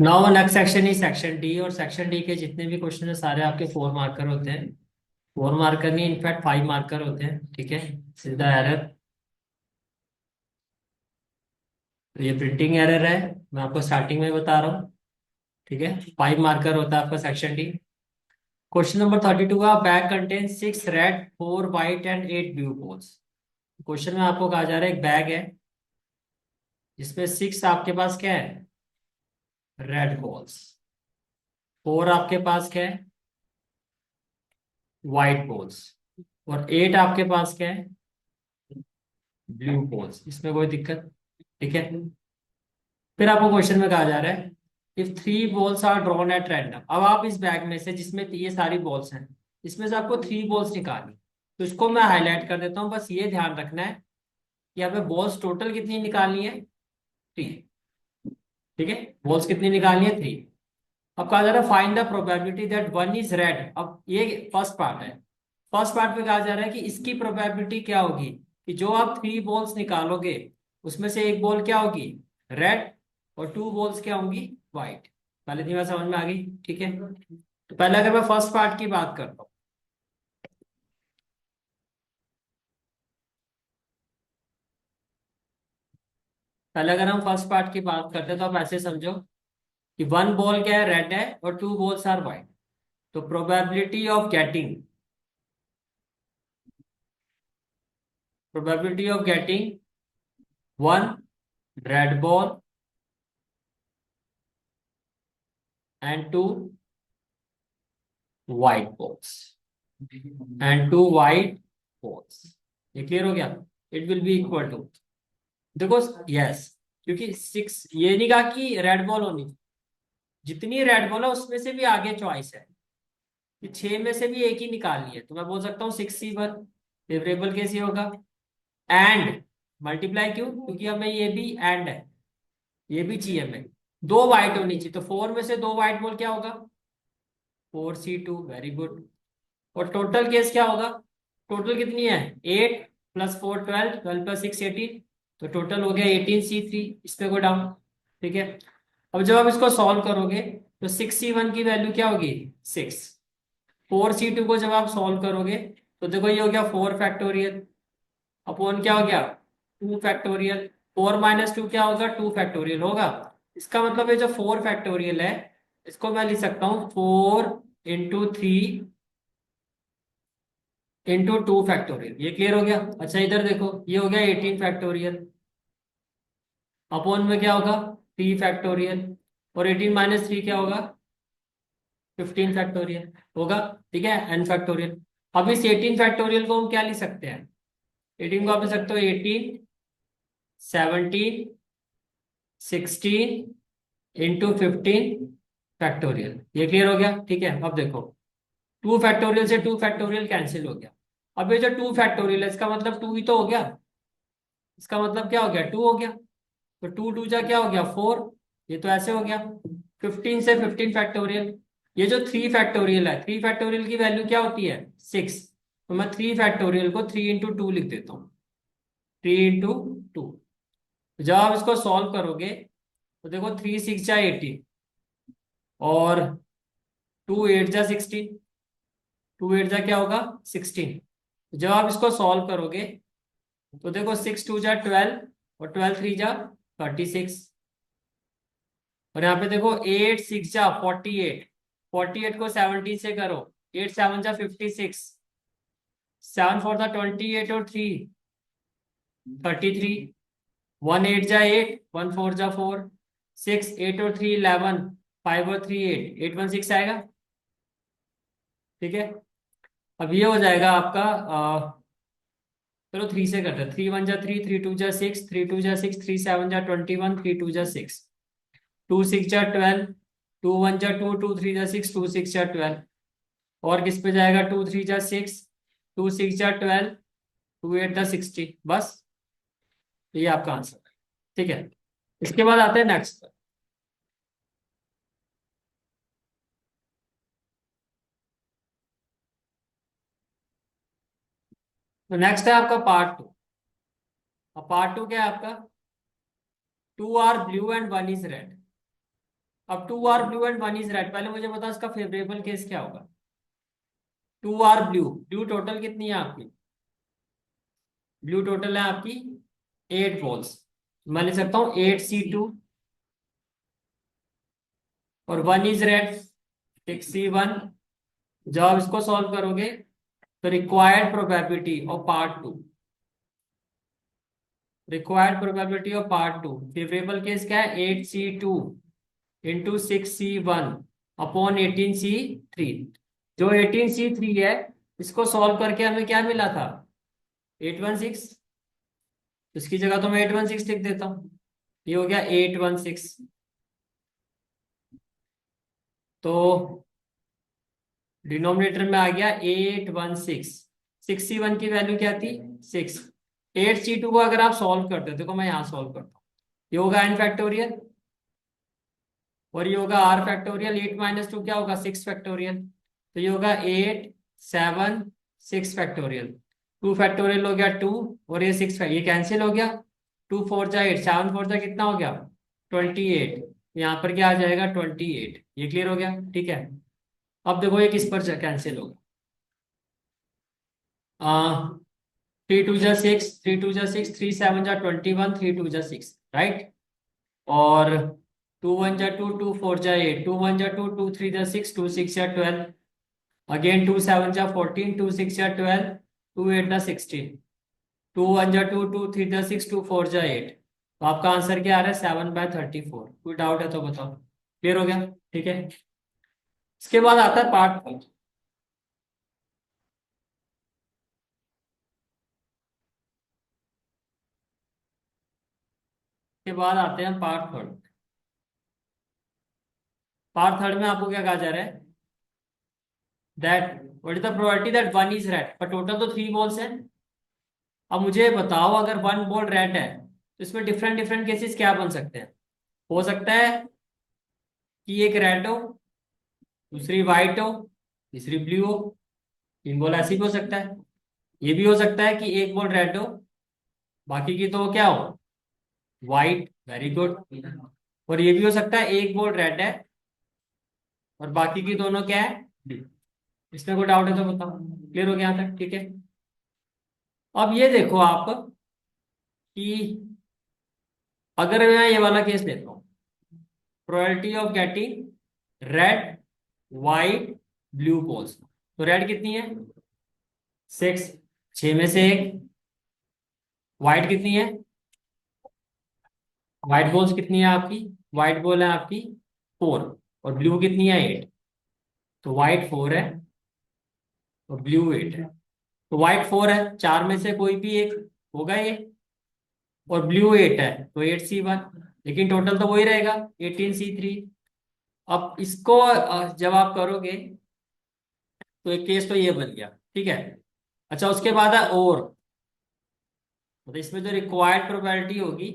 Now next section ही section D, और section D के जितने भी क्वेश्चन है सारे आपके 4 मार्कर होते हैं। 4 मार्कर नहीं, इनफैक्ट 5 मार्कर होते हैं। ठीक है, सीधा एरर। तो ये प्रिंटिंग एरर है, मैं आपको स्टार्टिंग में बता रहा हूँ। ठीक है, 5 मार्कर होता है आपका सेक्शन डी। क्वेश्चन नंबर 32 का, bag contain 6 red 4 white and 8 blue balls. Question में आपको कहा जा रहा है एक बैग है जिसमें 6 आपके पास क्या है, रेड बॉल्स। 4 आपके पास क्या है, वाइट बॉल्स। और 8 आपके पास क्या है, ब्लू बॉल्स। इसमें कोई दिक्कत? ठीक है। फिर आपको क्वेश्चन में कहा जा रहा है, if 3 balls are drawn at random. अब आप इस बैग में से, जिसमें ये सारी बॉल्स हैं, इसमें से आपको 3 बॉल्स निकालनी। तो इसको मैं हाईलाइट कर देता हूँ, बस ये ध्यान रखना है कि यहाँ पे बॉल्स टोटल कितनी निकालनी है, 3। ठीक है, बॉल्स कितनी निकालनी है, 3। अब कहा जा रहा है find the probability that one is red. अब ये फर्स्ट पार्ट है। फर्स्ट पार्ट में कहा जा रहा है कि इसकी प्रोबेबिलिटी क्या होगी, कि जो आप 3 बॉल्स निकालोगे उसमें से एक बॉल क्या होगी, रेड, और 2 बॉल्स क्या होंगी, व्हाइट। पहले थी, मैं समझ में आ गई? ठीक है, तो पहले अगर मैं फर्स्ट पार्ट की बात करता हूँ, पहले अगर हम फर्स्ट पार्ट की बात करते हैं तो आप ऐसे समझो कि 1 बॉल क्या है, रेड है, और 2 बॉल्स आर व्हाइट। तो probability of getting 1 red ball and 2 white balls and 2 white balls। ये क्लियर हो गया? It will be equal to, देखो, यस, क्योंकि 6, ये नहीं कहा कि रेड बॉल होनी, जितनी रेड बॉल है उसमें से भी आगे चॉइस है कि 6 में से भी एक ही निकालनी है। तो मैं बोल सकता हूँ 6C1 फेवरेबल केस ये होगा। एंड मल्टीप्लाई क्यों, क्योंकि हमें ये भी एंड है, ये भी चाहिए हमें। 2 वाइट होनी चाहिए, तो 4 में से 2 वाइट बॉल क्या होगा, 4C2। Very good. और टोटल केस क्या होगा, टोटल कितनी है, 8 + 4 12, 12 + 6 18। तो टोटल हो गया 18C3। इस पे को डाउन। ठीक है, अब जब आप इसको सॉल्व करोगे तो 6C1 की वैल्यू क्या होगी, 6। 4C2 को जब आप सॉल्व करोगे तो देखो ये हो गया 4 फैक्टोरियल, अपॉन क्या हो गया, 2 फैक्टोरियल। 4 - 2 क्या होगा, 2 फैक्टोरियल होगा। इसका मतलब ये जो 4 फैक्टोरियल है, इसको मैं लिख सकता हूँ 4 × 3 × 2 फैक्टोरियल। ये क्लियर हो गया? अच्छा, इधर देखो, ये हो गया 18 फैक्टोरियल, अपॉन में क्या होगा, 3 फैक्टोरियल। और 18 - 3 क्या होगा, 15 फैक्टोरियल होगा। ठीक है, n फैक्टोरियल। अब इस 18 फैक्टोरियल को हम क्या लिख सकते हैं, 18 को आप लिख सकते हो 18, 17, 16 × 15 फैक्टोरियल। ये क्लियर हो गया? ठीक है, अब देखो, 2 फैक्टोरियल से 2 फैक्टोरियल कैंसिल हो गया। अब ये जो 2 फैक्टोरियल है, इसका मतलब 2 ही तो हो गया। इसका मतलब क्या हो गया, 2 हो गया। तो 2 × 2 क्या हो गया, 4। ये तो ऐसे हो गया। 15 से 15 फैक्टोरियल। ये जो 3 फैक्टोरियल है, 3 फैक्टोरियल की वैल्यू क्या होती है, 6। तो मैं 3 फैक्टोरियल को 3 × 2 लिख देता हूँ, 3 × 2। जब आप इसको सॉल्व करोगे तो देखो, 3 × 6 = 18, और 2 × 8 = 16। 2 × 8 क्या होगा, 16। जब आप इसको सॉल्व करोगे तो देखो, 6 × 2 = 12, और 12 × 3 = 36। और यहाँ पे देखो, 8 × 6 = 48। 48 को 17 से करो, 8 × 7 = 56। 7 × 4 = 28, और 3 = 33। 1 × 8 = 8, 1 × 4 = 4, 6, 8 और 3 11, 5 और 3 8, 816 आएगा। ठीक है, अब ये हो जाएगा आपका, चलो 3 से करते हैं। 3 × 1 = 3, 3 × 2 = 6, 3 × 2 = 6, 3 × 7 = 21, 3 × 2 = 6, 2 × 6 = 12, 2 × 1 = 2, 2 × 3 = 6, 2 × 6 = 12। और किस पे जाएगा, 2 × 3 = 6, 2 × 6 = 12, 2 × 8 = 16। बस, ये आपका आंसर है। ठीक है, इसके बाद आते हैं नेक्स्ट। तो नेक्स्ट है आपका पार्ट 2। अब पार्ट 2 क्या है आपका, 2 are blue and 1 is red. अब 2 are blue and 1 is red, पहले मुझे बताओ इसका फेवरेबल केस क्या होगा। 2 आर ब्लू, ब्लू टोटल कितनी है आपकी, ब्लू टोटल है आपकी 8 बॉल्स, मैं लिख सकता हूँ 8C2, और 1 इज रेड 6C1। जब आप इसको सॉल्व करोगे तो required probability of part two, required probability of part two, favourable case क्या है, 8C2 into 6C1 upon 18C3। जो 18C3 है, इसको सॉल्व करके हमें क्या मिला था, 816। इसकी जगह तो मैं 816 लिख देता हूँ, ये हो गया 816। तो डिनोमिनेटर में आ गया 816। 6C1 की वैल्यू क्या थी, 6। 8C2 को अगर आप सॉल्व करते हो, देखो मैं यहाँ सॉल्व करता हूँ, ये होगा n फैक्टोरियल और ये होगा r फैक्टोरियल, 8 - 2 क्या होगा, 6 फैक्टोरियल। तो ये होगा 8 7 6 फैक्टोरियल। 2 फैक्टोरियल हो गया 2, और ये 6, ये कैंसिल हो गया। 2 4 जा 8, 7 4 जा कितना हो गया, 28। यहाँ पर क्या आ जाएगा, 28। ये क्लियर हो गया, ठीक है। अब देखो ये किस पर कैंसिल होगा, 3 2 जा 6, 3 2 जा 6, 3 7 जा 21, 3 2 जा 6, राइट। और 2 1 जा 2, 2 4 जा 8, 2 1 जा 2, 2 3 जा 6, 2 6 जा 12, अगेन 2 7 जा 14, 2 6 जा 12, 2 8 जा 16, 2 1 जा 2, 2 3 जा 6, 2 4 जा 8। तो आपका आंसर क्या आ रहा है, 7/34। कोई डाउट है तो बताओ, क्लियर हो गया, ठीक है। इसके बाद आता है पार्ट, के बाद आते हैं पार्ट थर्ड। पार्ट थर्ड में आपको क्या कहा जा रहा है, that what is the probability that 1 is red, पर टोटल तो 3 बॉल्स हैं। अब मुझे बताओ अगर 1 बॉल रेड है तो इसमें डिफरेंट डिफरेंट केसेस क्या बन सकते हैं। हो सकता है कि एक रेड हो, दूसरी वाइट हो, तीसरी ब्लू हो। 3 बॉल ऐसी भी हो सकता है। ये भी हो सकता है कि एक बॉल रेड हो, बाकी की तो क्या हो, वाइट, वेरी गुड। और ये भी हो सकता है एक बॉल रेड है और बाकी की दोनों क्या है, blue। इसमें कोई डाउट है तो बताओ, क्लियर हो गया यहाँ तक, ठीक है। अब ये देखो आप कि अगर मैं ये वाला केस लेता हूँ, probability of getting red white blue balls, तो रेड कितनी है, 6, 6 में से एक। वाइट कितनी है, व्हाइट बॉल्स कितनी है आपकी, व्हाइट बॉल है आपकी 4, और ब्लू कितनी है 8। तो व्हाइट 4 है और ब्लू 8 है। तो व्हाइट 4 है, 4 में से कोई भी एक होगा ये, और ब्लू 8 है तो 8C1, लेकिन टोटल तो वही रहेगा 18C3। अब इसको जब आप करोगे तो एक केस तो ये बन गया, ठीक है। अच्छा उसके बाद है और, मतलब इसमें जो रिक्वायर्ड प्रोबेबिलिटी होगी,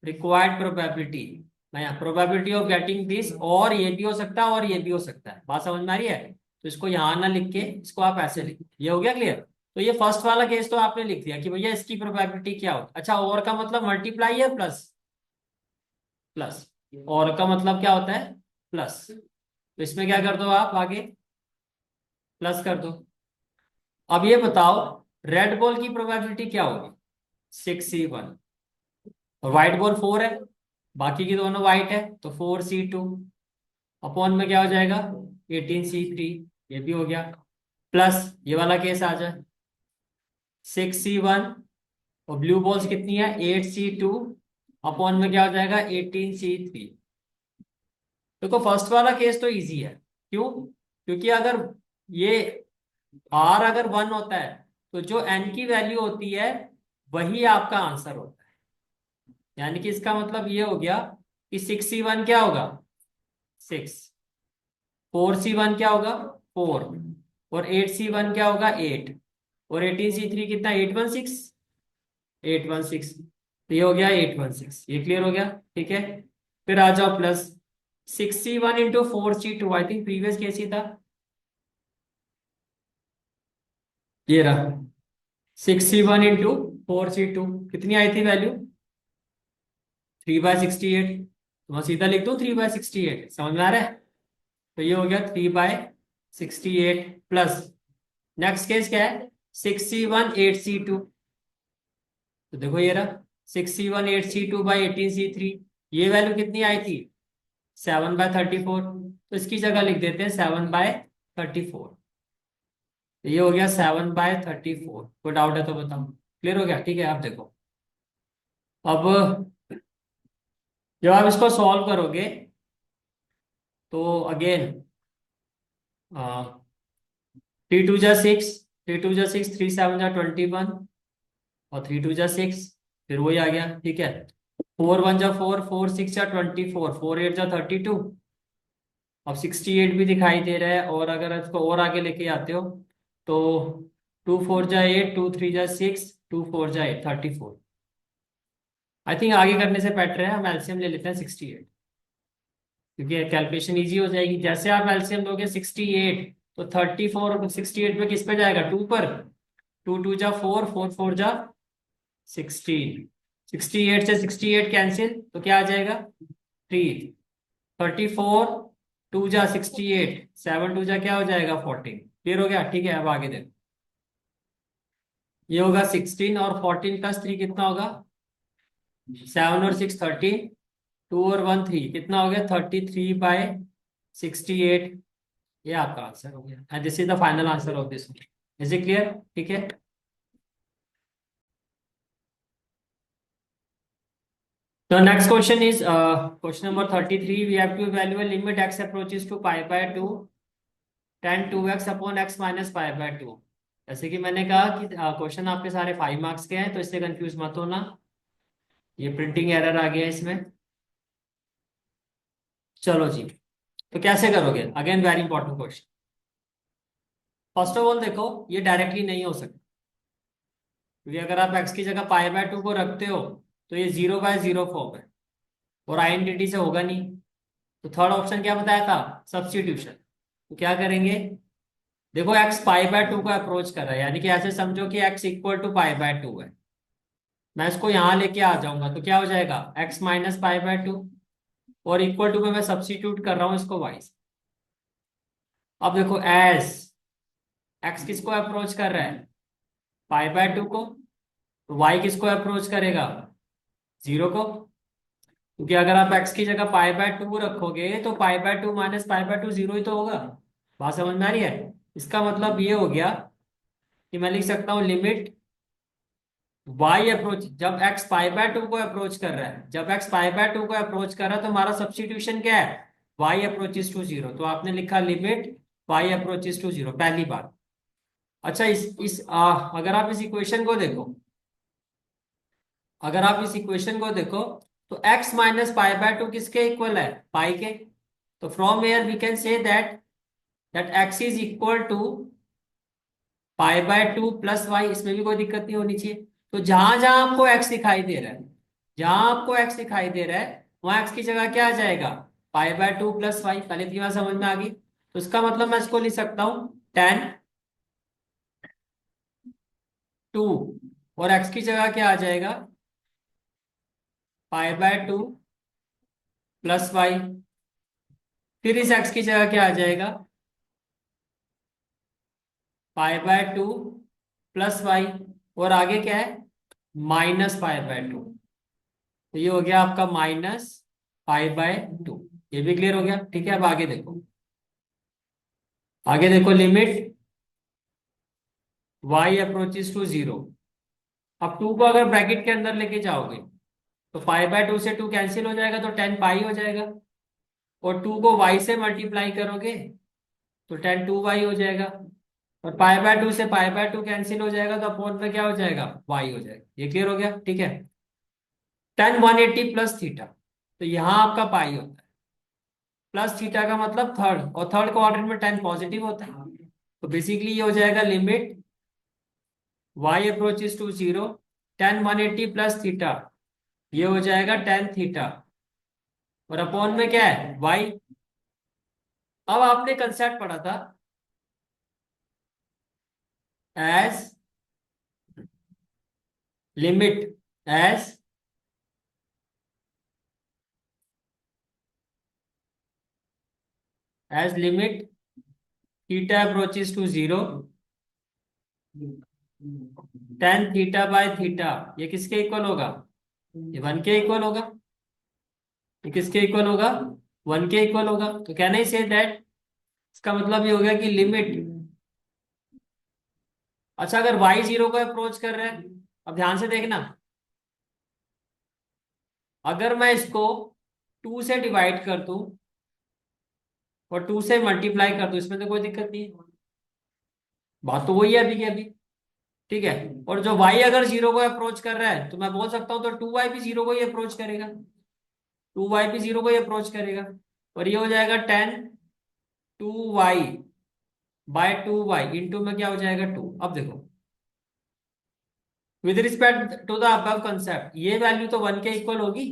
रिक्वायर्ड प्रोबेबिलिटी, मैं यहाँ प्रोबेबिलिटी ऑफ गेटिंग दिस, और ये भी हो सकता है और ये भी हो सकता है, बात समझ में आ रही है। तो इसको यहाँ ना लिख के इसको आप ऐसे लिख, ये हो गया क्लियर। तो ये फर्स्ट वाला केस तो आपने लिख दिया कि भैया इसकी प्रोबेबिलिटी क्या होती है। अच्छा और का मतलब मल्टीप्लाई है प्लस, प्लस, और का मतलब क्या होता है, प्लस। तो इसमें क्या कर दो आप आगे, प्लस कर दो। अब ये बताओ रेड बॉल की प्रोबेबिलिटी क्या होगी, 6C1, और व्हाइट बॉल 4 है, बाकी की दोनों व्हाइट है तो 4C2, अपॉन में क्या हो जाएगा 18C3, ये भी हो गया। प्लस ये वाला केस आ जाए 6C1, और ब्लू बॉल्स कितनी है 8C2, अपॉन में क्या हो जाएगा 18C3। देखो फर्स्ट वाला केस तो इजी है, क्यों, क्योंकि अगर ये r अगर 1 होता है तो जो n की वैल्यू होती है वही आपका आंसर होता है। यानी कि इसका मतलब ये हो गया कि 6C1 क्या होगा 6, 4C1 क्या होगा 4, और 8C1 क्या होगा 8, और 18C3 कितना 816, 816। तो ये हो गया 816, ये क्लियर हो गया, ठीक है। फिर आ जाओ plus 6C1 into 4C2, I think previous case ही था, ये रहा 6C1 इंटू 4C2, कितनी आई थी वैल्यू, 3/68। तो मैं सीधा लिख दूं 3/68, समझ में आ रहा है? तो ये हो गया 3/68 प्लस, नेक्स्ट केस क्या है, 6C1 8C2। तो देखो ये रहा 6C1 8C2/18C3, ये वैल्यू कितनी आई थी, 7/34। तो इसकी जगह लिख देते हैं 7/34। तो ये हो गया 7/34। कोई डाउट है तो बताओ, क्लियर हो गया? ठीक है, आप देखो अब जब आप इसको सॉल्व करोगे तो अगेन 3 2 जा 6, 3 2 जा 6, 3 7 जा 21, और 3 2 जा 6, फिर वही आ गया, ठीक है। 4 1 जा 4, 4 6 जा 24, 4 8 जा 32। अब 68 भी दिखाई दे रहा है, और अगर इसको और आगे लेके आते हो तो 2 4 जा 8, 2 3 जा 6, 2 4 जा 8, 34। आई थिंक आगे करने से बेटर है हम एलसीएम ले लेते हैं 68, क्योंकि कैलकुलेशन इजी हो जाएगी। जैसे आप एलसीएम लोगे 68, तो 34 68 पे किस पे जाएगा, 2 पर। 2 2 जा 4, 4 4 जा 16, 68 से 68 कैंसिल, तो क्या आ जाएगा 3। 34 2 जा 68, 7 2 जा क्या हो जाएगा 14। क्लियर हो गया? ठीक है, अब आगे देखो, ये होगा 16 और 14 + 3 कितना होगा, 7 और 6 13, 2 और 1 3 कितना हो गया, 33/68। ये आपका आंसर हो गया, and this is the final answer of this. Is it clear? ठीक है। तो next question is question number 33। We have to evaluate limit x approaches to π/2 tan 2x upon x minus π/2। जैसे कि मैंने कहा कि क्वेश्चन आपके सारे 5 मार्क्स के हैं, तो इससे कंफ्यूज मत होना, ये प्रिंटिंग एरर आ गया इसमें। चलो जी, तो कैसे करोगे, again very important question. First of all देखो, ये डायरेक्टली नहीं हो सकता, क्योंकि अगर आप x की जगह π/2 को रखते हो तो ये 0/0 फॉर्म है, और आइडेंटिटी से होगा नहीं। तो थर्ड ऑप्शन क्या बताया था, सब्स्टिट्यूशन। तो क्या करेंगे, देखो x π/2 को अप्रोच कर रहा है, यानी कि ऐसे समझो कि x इक्वल टू π/2 है। मैं इसको यहां लेके आ जाऊंगा तो क्या हो जाएगा, x माइनस π/2, और इक्वल टू में मैं सब्स्टिट्यूट कर रहा हूं इसको y से। अब देखो एस x किसको अप्रोच कर रहा है, π/2 को, तो y किसको अप्रोच करेगा, 0 को। क्योंकि अगर आप x की जगह π/2 रखोगे तो π/2 माइनस π/2 0 ही तो होगा। बात समझ में आ रही है? इसका मतलब ये हो गया कि मैं लिख सकता हूं लिमिट y अप्रोच, जब x π/2 को अप्रोच कर रहा है, जब x π/2 को अप्रोच कर रहा है तो हमारा सब्स्टिट्यूशन क्या है, y अप्रोचेस टू 0। तो आपने लिखा लिमिट y अप्रोचेस टू 0, पहली बात। अच्छा, अगर आप इस इक्वेशन को देखो, अगर आप इस इक्वेशन को देखो तो x माइनस π/2 किसके इक्वल है, पाई के। तो from here we can say that x is equal to π/2 plus y, इसमें भी कोई दिक्कत नहीं होनी चाहिए। तो जहां जहां आपको x दिखाई दे रहा है, जहां आपको x दिखाई दे रहा है, वहां x की जगह क्या आ जाएगा, π/2 प्लस वाई। पहले की बात समझ में आ गई? तो इसका मतलब मैं इसको लिख सकता हूं tan 2, और x की जगह क्या आ जाएगा, π/2 प्लस वाई। फिर इस x की जगह क्या आ जाएगा, π/2 प्लस वाई, और आगे क्या है, -π/2। तो ये हो गया आपका -π/2। ये भी क्लियर हो गया? ठीक है, अब आगे देखो, आगे देखो लिमिट y अप्रोचेस टू 0। अब 2 को अगर ब्रैकेट के अंदर लेके जाओगे तो π/2 से 2 कैंसिल हो जाएगा, तो 10 पाई हो जाएगा। और 2 को y से मल्टीप्लाई करोगे तो 10 2y हो जाएगा। और π/2 से π/2 कैंसिल हो जाएगा, तो अपॉन पे क्या हो जाएगा, y हो जाएगा। ये क्लियर हो गया? ठीक है। tan 180 प्लस थीटा, तो यहाँ आपका पाई होता है, प्लस थीटा का मतलब थर्ड, और थर्ड क्वाड्रेंट में tan पॉजिटिव होता है। तो बेसिकली ये हो जाएगा limit y approaches to 0, tan 180 plus theta, ये हो जाएगा tan थीटा, और अपॉन में क्या है, y। अब आपने कंसेप्ट पढ़ा था as limit as as limit theta approaches to 0, tan theta by theta ये किसके इक्वल होगा? ये 1 के इक्वल होगा। ये किसके इक्वल होगा? 1 के इक्वल होगा। तो कैन आई से दैट, इसका मतलब ये हो गया कि लिमिट, अच्छा अगर y 0 को अप्रोच कर रहा है, अब ध्यान से देखना, अगर मैं इसको 2 से डिवाइड कर दूं और 2 से मल्टीप्लाई कर दूं, इसमें तो कोई दिक्कत नहीं है, बात तो वही है अभी की अभी। ठीक है, और जो y अगर 0 को अप्रोच कर रहा है तो मैं बोल सकता हूं तो 2y भी 0 को ही अप्रोच करेगा, 2y भी 0 को ही अप्रोच करेगा, और ये हो जाएगा 10 2y/2y इंटू में क्या हो जाएगा 2। अब देखो, with respect to the above concept ये वैल्यू तो 1 के इक्वल होगी,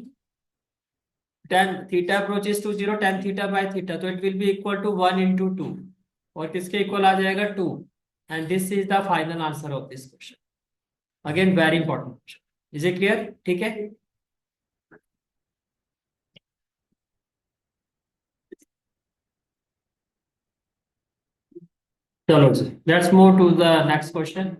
tan theta approaches to 0 tan theta by theta, तो it will be equal to 1 into 2, और किसके इक्वल आ जाएगा 2। And this is the final answer of this question. Again very important question, is it clear? ठीक है, चलो जी, let's move to the next question.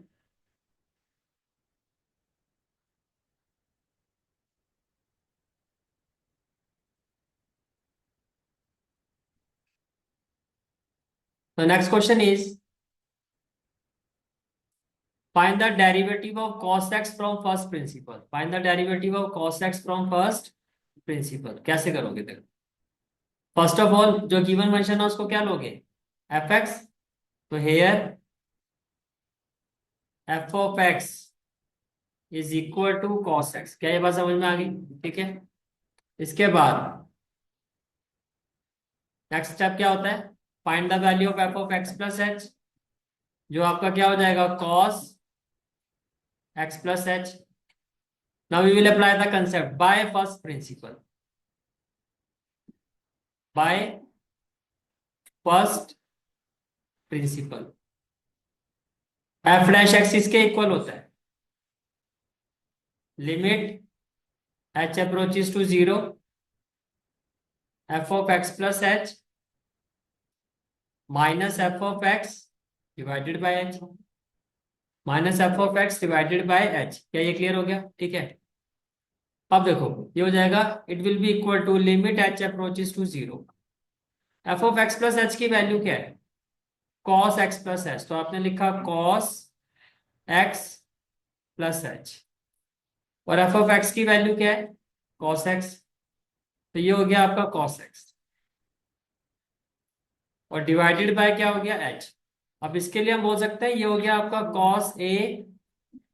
The next question is find the derivative of cos x from first principle, find the derivative of cos x from first principle। कैसे करोगे? देखो, first of all जो given function है उसको क्या लोगे? F x. तो here f of x is equal to cos x, क्या ये बात समझ में आ गई? ठीक है, इसके बाद नेक्स्ट स्टेप क्या होता है? Find the value of F of X plus H, जो आपका क्या हो जाएगा? Cos X plus H. Now we will apply the concept by first principle, by first principle. F dash X इसके इक्वल होता है limit H approaches to 0 F of X plus H minus F of X divided by H, minus F of X divided by H. क्या ये clear हो गया? ठीक है, अब देखो ये हो जाएगा, it will be equal to limit H approaches to 0, F of X plus H की वैल्यू क्या है? कॉस एक्स प्लस एच, तो आपने लिखा कॉस एक्स प्लस एच, और एफ ऑफ एक्स की वैल्यू क्या है? कॉस एक्स, तो ये हो गया आपका कॉस एक्स, और डिवाइडेड बाय क्या हो गया? एच। अब इसके लिए हम बोल सकते हैं ये हो गया आपका cos A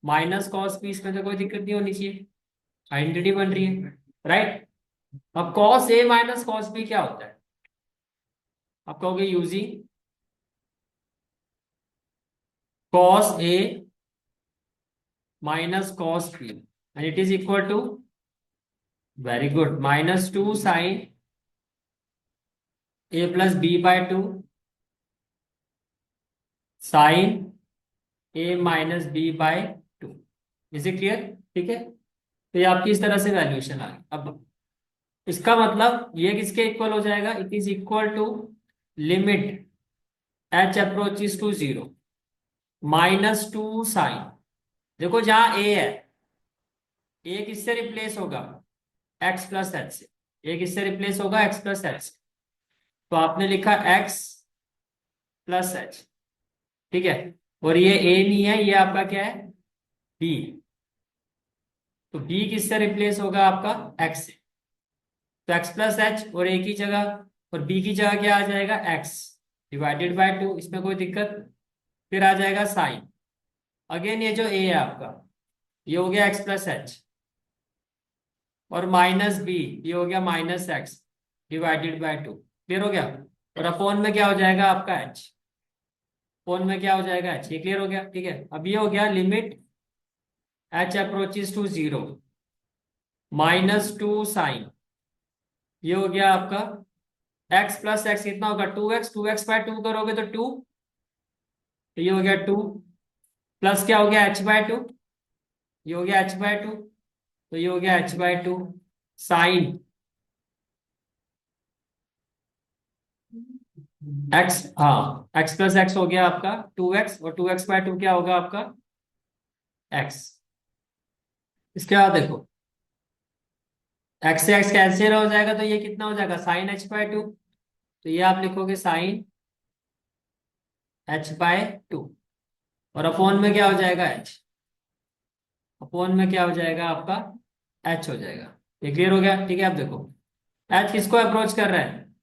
minus cos B, इसमें तो कोई दिक्कत नहीं होनी चाहिए, आइडेंटिटी बन रही है, राइट? अब cos A minus cos B क्या होता है? आप कहोगे using cos A minus cos B and it is equal to, very good, -2 sine A plus B by 2 sine A minus B by 2। Is it clear? ठीक है, तो ये आपकी इस तरह से वैल्यूएशन आ गई। अब इसका मतलब ये किसके इक्वल हो जाएगा? It is equal to limit H approaches to 0 -2 sine, देखो जहां ए है, ए किससे रिप्लेस होगा? एक्स प्लस एच से, ए किससे रिप्लेस होगा? एक्स प्लस एच से, तो आपने लिखा एक्स प्लस एच। ठीक है, और ये ए नहीं है, ये आपका क्या है? बी, तो बी किससे रिप्लेस होगा? आपका एक्स से, तो एक्स प्लस एच और ए की जगह, और बी की जगह क्या आ जाएगा? एक्स डिवाइडेड बाय 2, इसमें कोई दिक्कत? फिर आ जाएगा साइन, अगेन ये जो ए है आपका, ये हो गया एक्स प्लस एच, और माइनस बी ये हो गया minus x divided bye 2। Clear हो गया? और अपोन में क्या हो जाएगा आपका? एच, अपोन में क्या हो जाएगा? एच। ये क्लियर हो गया? ठीक है, अब ये हो गया limit H approaches to 0 -2 sine, ये हो गया आपका एक्स प्लस एक्स, कितना होगा? 2x, 2x बाय 2 करोगे तो 2, तो ये हो गया 2, प्लस क्या हो गया? h बाय 2, ये हो गया h बाय 2, तो ये हो गया h बाय 2 साइन एक्स, हाँ एक्स प्लस एक्स हो गया आपका 2x, और 2x/2 क्या होगा आपका एक्स। इसके बाद देखो एक्स से एक्स कैंसिल हो जाएगा, तो ये कितना हो जाएगा sin h/2। तो ये आप लिखोगे sin h/2, और अपॉन में क्या हो जाएगा h, अपॉन में क्या हो जाएगा आपका h हो जाएगा। ये क्लियर हो गया? ठीक है, अब देखो h किसको अप्रोच कर रहा है,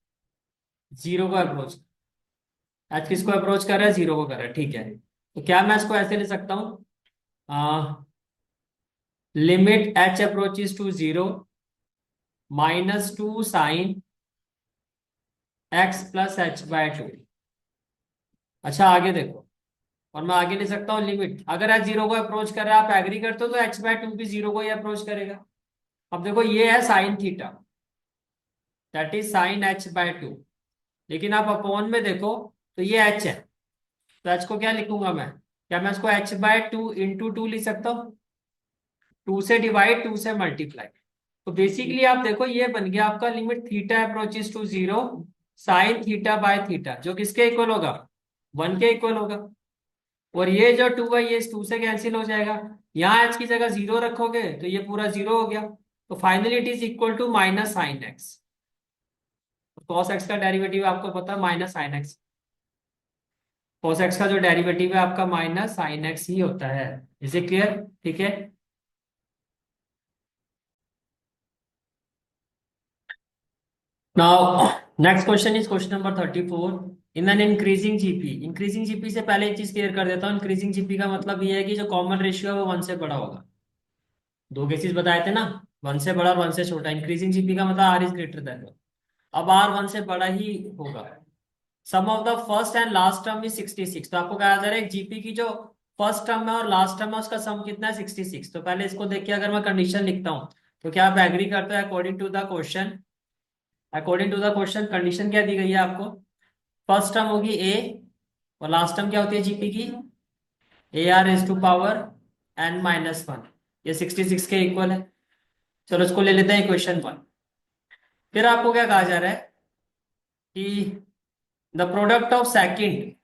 जीरो को अप्रोच, h किसको अप्रोच कर रहा है, जीरो को कर रहा है। ठीक है, तो क्या मैं इसको ऐसे ले सकता हूँ, limit h approaches to zero -2 sin x+h/2। अच्छा आगे देखो, और मैं आगे ले सकता हूँ लिमिट, अगर h जीरो को अप्रोच कर रहा है, आप एग्री करते हो, तो h/2 भी जीरो को ही अप्रोच करेगा। अब देखो ये है sine theta, that is sin h/2, लेकिन आप अपॉन में देखो तो ये h है, तो h को क्या लिखूंगा मैं, क्या मैं इसको h/2 इंटू 2 लिख सकता हूँ, 2 से डिवाइड 2 से मल्टीप्लाई। तो बेसिकली आप देखो ये बन गया आपका limit theta approaches to zero sine theta by theta, जो किसके इक्वल होगा, 1 के इक्वल होगा। और ये जो 2 है ये 2 से कैंसिल हो जाएगा, यहाँ h की जगह जीरो रखोगे तो ये पूरा जीरो हो गया। तो finally it is equal to minus sine X. Cos X का डेरिवेटिव आपको पता है minus sine X, cos X का जो डेरिवेटिव है आपका माइनस साइन एक्स ही होता है। Is it clear? ठीक है। Now next question is question number 34। In an increasing GP, increasing GP से पहले एक चीज क्लियर कर देता हूँ, इंक्रीजिंग जीपी का मतलब ये है कि जो कॉमन रेशियो है वो 1 से बड़ा होगा। दो केसेस बताए थे ना, 1 से बड़ा और 1 से छोटा। इंक्रीजिंग जीपी का मतलब आर इज ग्रेटर देन, अब आर 1 से बड़ा ही होगा। Sum of the first and last term is 66। तो आपको कहा जा रहा है जीपी की जो फर्स्ट टर्म है और लास्ट टर्म है उसका सम कितना है 66। तो पहले इसको देख के अगर मैं कंडीशन लिखता हूँ, तो क्या आप एग्री करते हैं according to the question, according to the question condition क्या दी गई है आपको, फर्स्ट टर्म होगी ए, और लास्ट टर्म क्या होती है जीपी की, AR⁻n−1। ये 66 के इक्वल है। चलो इसको ले लेते हैं इक्वेशन 1। फिर आपको क्या कहा जा रहा है कि the product of second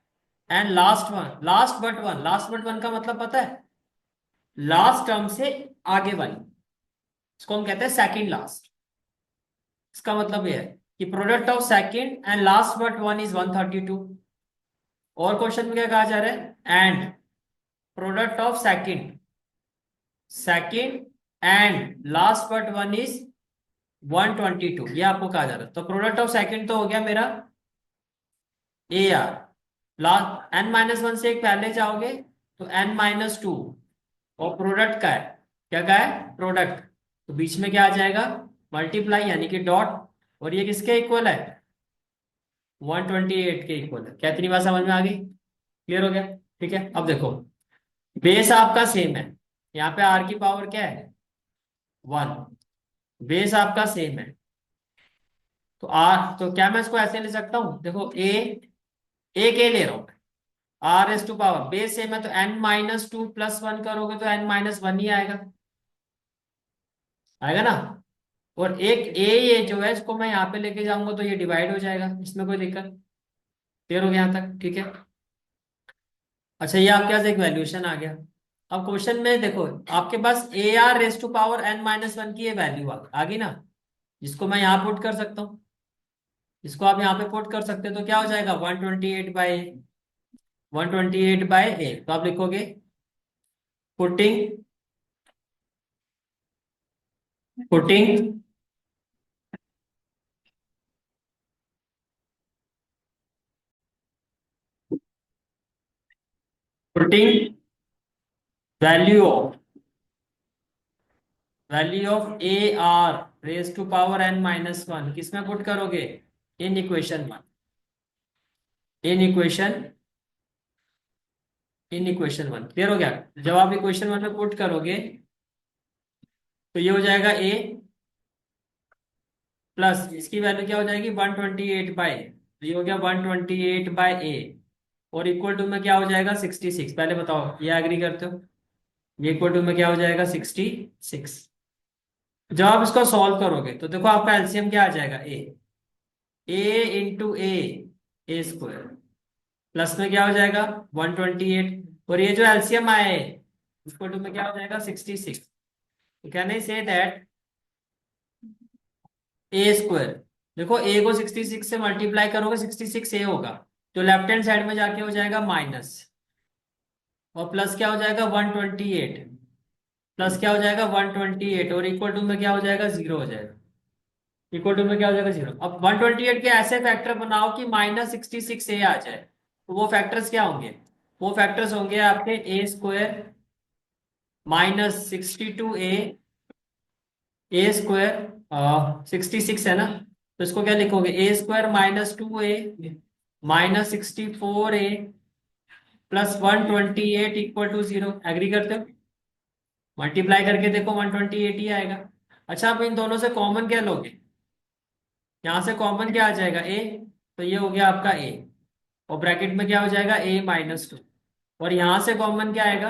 and last one, last but one, last but one का मतलब पता है, लास्ट टर्म से आगे वाली, इसको हम कहते हैं सेकंड लास्ट। इसका मतलब यह है कि product of second and last but one is 132। और क्वेश्चन में क्या कहा जा रहा है, and product of second, second and last but one is 122, ये आपको कहा जा रहा है। तो प्रोडक्ट ऑफ सेकंड तो हो गया मेरा ए आर, लास्ट n-1 से एक पहले जाओगे तो n-2, और प्रोडक्ट का है, क्या का है प्रोडक्ट, तो बीच में क्या आ जाएगा मल्टीप्लाई यानी कि डॉट, और ये किसके इक्वल है 128 के इक्वल है। क्या इतनी बात समझ में आ गई, क्लियर हो गया? ठीक है, अब देखो बेस आपका सेम है, यहाँ पे आर की पावर क्या है 1, बेस आपका सेम है, तो आर, तो क्या मैं इसको ऐसे ले सकता हूँ, देखो ए ले रहा हूँ, R⁻, बेस सेम है तो n-2 + 1 करोगे तो n-1 ही आएगा, आएगा ना। और एक ए ये जो है इसको मैं यहाँ पे लेके जाऊंगा तो ये डिवाइड हो जाएगा, इसमें कोई दिक्कत, क्लियर हो गया यहाँ तक? ठीक है। अच्छा ये आपके पास एक वैल्यूएशन आ गया। अब क्वेश्चन में देखो आपके पास AR⁻n-1 की ये वैल्यू आ गई ना, जिसको मैं यहाँ पुट कर सकता हूँ, इसको आप यहाँ पे पुट कर सकते हो, तो क्या हो जाएगा 128/A। तो आप लिखोगे putting, putting putting value of AR⁻n-1 किसमें पुट करोगे, in equation 1, in equation, in equation 1, clear हो गया? जब आप इक्वेशन 1 में पुट करोगे तो ये हो जाएगा ए, प्लस इसकी वैल्यू क्या हो जाएगी 128/, तो ये हो गया 128/A, और इक्वल टू में क्या हो जाएगा 66। पहले बताओ ये एग्री करते हो, ये इक्वल टू में क्या हो जाएगा 66। जब आप इसको सॉल्व करोगे तो देखो आपका एलसीएम क्या आ जाएगा, ए, ए इंटू ए ए स्क्वायर प्लस में क्या हो जाएगा 128 और ये जो एलसीएम आया है इक्वल टू में क्या हो जाएगा 66। Can I say that A square, देखो ए को 66 से मल्टीप्लाई करोगे 66 ए होगा, तो लेफ्ट हैंड साइड में जाके हो जाएगा माइनस, और प्लस क्या हो जाएगा 128, प्लस क्या हो जाएगा 128 और इक्वल टू में क्या हो जाएगा जीरो हो जाएगा, इक्वल टू में क्या हो जाएगा जीरो। अब 128 के ऐसे फैक्टर बनाओ कि -66 ए आ जाए, तो वो फैक्टर्स क्या होंगे, वो फैक्टर्स होंगे आपके ए स्क्वायर -62 ए स्क्वायर 66 है ना, तो इसको क्या लिखोगे a square -2 a -64 a plus 128 equal to zero. Agree करते हो, मल्टीप्लाई करके देखो 128 ही आएगा। अच्छा आप इन दोनों से कॉमन क्या लोगे, यहां से कॉमन क्या आ जाएगा ए, तो ये हो गया आपका ए, और ब्रैकेट में क्या हो जाएगा a-2, और यहां से कॉमन क्या आएगा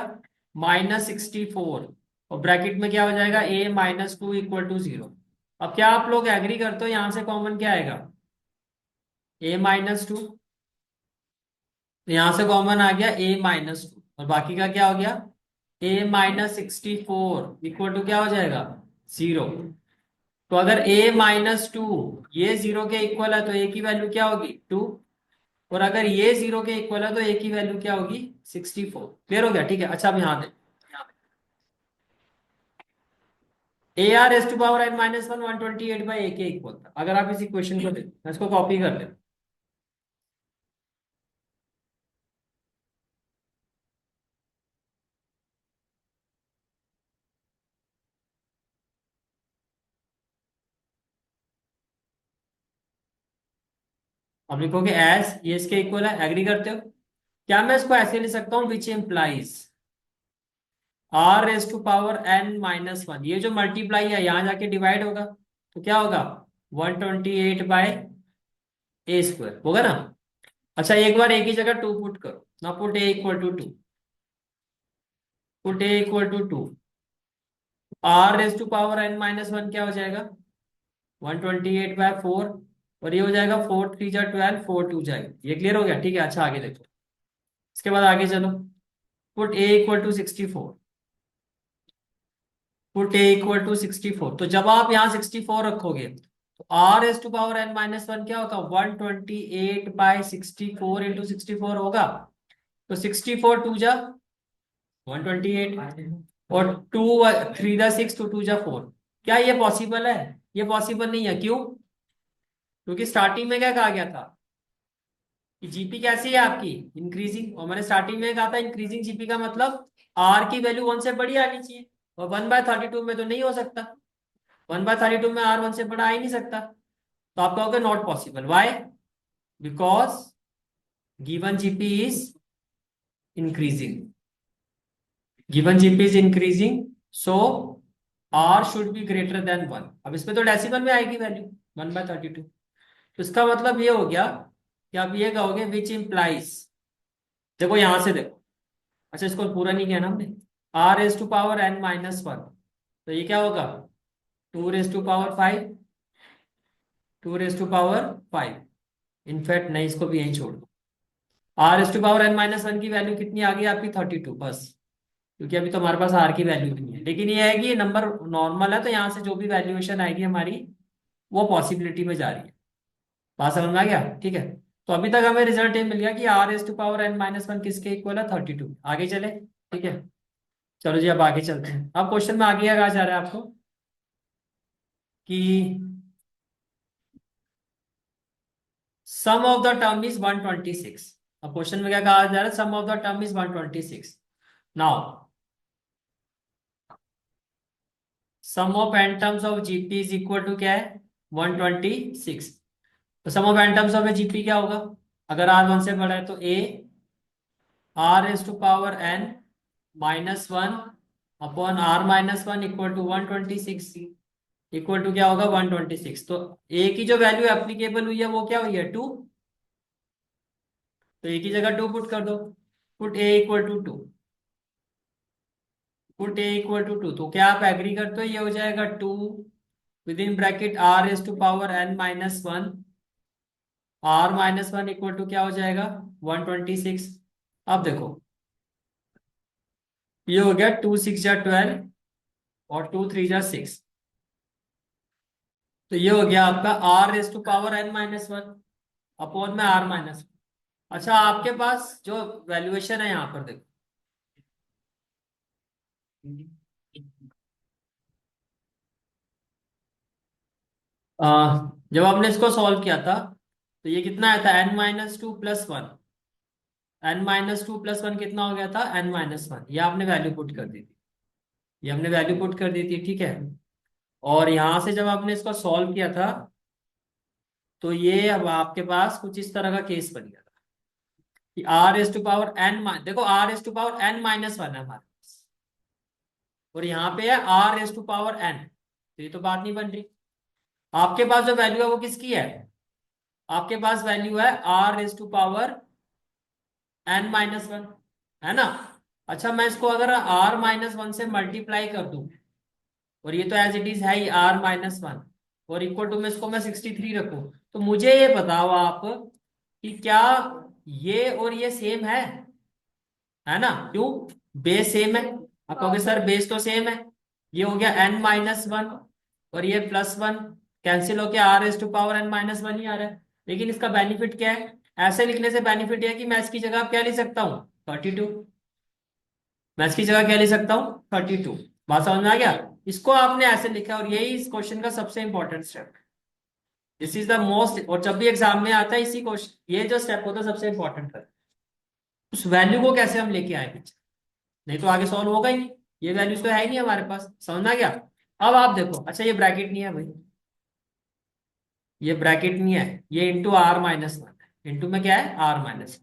-64, और ब्रैकेट में क्या हो जाएगा a-2 इक्वल टू जीरो। अब क्या आप लोग एग्री करते हो यहां से कॉमन क्या आएगा a-2, तो यहां से कॉमन आ गया a-2 और बाकी का क्या हो गया a-64 इक्वल टू क्या हो जाएगा जीरो। तो अगर a-2 ये जीरो के इक्वल है तो a की वैल्यू क्या होगी 2, और अगर ये जीरो के इक्वल है तो ए की वैल्यू क्या होगी 64। क्लियर हो गया, ठीक है। अच्छा अब यहाँ दे a r S to power N -1 128 by a के इक्वल था, अगर आप इस इक्वेशन को देखें, मैं इसको कॉपी कर ले। अब लिखोगे एस, ये इसके इक्वल है, एग्री करते हो। क्या मैं इसको ऐसे लिख सकता हूँ which implies R S to power N -1, ये जो मल्टीप्लाई है यहाँ जाके डिवाइड होगा, तो क्या होगा 128 बाय ए स्क्वायर होगा ना। अच्छा एक बार ए की जगह 2 पुट करो ना, put A equal to 2, put A equal to 2, R raise to power N -1 क्या हो जाएगा 128/4, और ये हो जाएगा 4 3 जा 12, 4 2 जाएगा। ये क्लियर हो गया, ठीक है। अच्छा आगे देखो, इसके बाद आगे चलो, put A equal to 64, put A equal to 64, तो जब आप यहाँ 64 रखोगे तो R S to power N -1 क्या होगा 128/64 इंटू 64 होगा, तो 64 2 जा 128, और 2 3 जा 6 तो 2 जा 4। क्या ये पॉसिबल है, ये पॉसिबल नहीं है, क्यों, क्योंकि स्टार्टिंग में क्या कहा गया था कि जीपी कैसी है आपकी इंक्रीजिंग, और मैंने स्टार्टिंग में कहा था इंक्रीजिंग जीपी का मतलब आर की वैल्यू 1 से बड़ी आनी चाहिए, और 1/32 में तो नहीं हो सकता, 1/32 में आर 1 से बड़ा आ ही नहीं सकता, तो आप कहोगे not possible. Why, because given GP is increasing, given GP is increasing, so r should be greater than 1। अब इसमें तो डेसिमल में आएगी वैल्यू 1/32, तो इसका मतलब ये हो गया कि आप ये कहोगे विच इम्प्लाइज, देखो यहां से देखो, अच्छा इसको पूरा नहीं किया ना हमने, r S to power N -1, तो ये क्या होगा 2 raise to power 5, 2 raise to power 5, in fact नहीं इसको भी यहीं छोड़ दो। R S to power N -1 की वैल्यू कितनी आ गई आपकी 32 बस, क्योंकि अभी तो हमारे पास आर की वैल्यू नहीं है, लेकिन ये है कि ये नंबर नॉर्मल है, तो यहाँ से जो भी वैल्यूएशन आएगी हमारी वो पॉसिबिलिटी में जा रही है। बात समझ में आ गया, ठीक है। तो अभी तक हमें रिजल्ट ये मिल गया कि r S to power N -1 किसके इक्वल है 32। आगे चले, ठीक है। चलो जी अब आगे चलते हैं। अब क्वेश्चन में आगे क्या कहा जा रहा है आपको कि sum of the term is 126। अब क्वेश्चन में क्या कहा जा रहा है, sum of the term is 126। Now sum of n terms of GP is equal to क्या है 126। तो sum of n terms of GP क्या होगा, अगर आर 1 से बड़ा है तो a r S to power N -1 upon r -1 equal to 126, equal to क्या होगा 126। तो ए की जो वैल्यू एप्लीकेबल हुई है वो क्या हुई है 2, तो ए की जगह 2 पुट कर दो, put A equal to 2, put A equal to 2, तो क्या आप एग्री करते हो ये हो जाएगा 2 with in bracket r S to power N -1 r minus one equal to क्या हो जाएगा 126। अब देखो ये हो गया 2 6 जा 12 और 2 3 जा 6। तो ये हो गया आपका r raise to power n minus one upon में r माइनस। अच्छा आपके पास जो वैल्यूएशन है यहाँ पर देखो, जब आपने इसको सॉल्व किया था तो ये कितना आया था n-2 + 1। n-2 + 1 कितना हो गया था n-1। ये आपने वैल्यू पुट कर दी थी, ये हमने वैल्यू पुट कर दी थी, ठीक है। और यहां से जब आपने इसको सॉल्व किया था तो ये अब आपके पास कुछ इस तरह का केस बन गया था कि r raise to power n, देखो r raise to power n-1 है हमारे पास, और यहाँ पे है r raise to power n, तो ये तो बात नहीं बन रही। आपके पास जो वैल्यू है वो किसकी है, आपके पास वैल्यू है r raise to power n-1, है ना। अच्छा मैं इसको अगर r-1 से मल्टीप्लाई कर दूं, और ये तो एज इट इज है ही r-1, और इक्वल टू में इसको मैं 63 रखूं, तो मुझे ये बताओ आप कि क्या ये और ये सेम है ना। क्यों, बेस सेम है। आप कहोगे सर बेस तो सेम है, ये हो गया n-1 और ये +1, कैंसिल होके r raise to power n-1 ही आ रहा है। लेकिन इसका बेनिफिट क्या है, ऐसे लिखने से बेनिफिट है कि मैं इसकी जगह क्या लिख सकता हूँ 32, मैं इसकी जगह क्या लिख सकता हूँ 32। बात समझ में आ गया, इसको आपने ऐसे लिखा, और यही इस क्वेश्चन का सबसे important step, this is the most. और जब भी एग्जाम में आता है इसी क्वेश्चन, ये जो स्टेप होता है सबसे इंपॉर्टेंट है, उस वैल्यू को कैसे हम लेके आए पीछे, नहीं तो आगे सॉल्व होगा ही नहीं। ये वैल्यूज तो है ही नहीं हमारे पास, समझ में आ गया। अब आप देखो, अच्छा ये ब्रैकेट नहीं है भाई, ये ब्रैकेट नहीं है, ये इंटू r-1 है, इंटू में क्या है r-।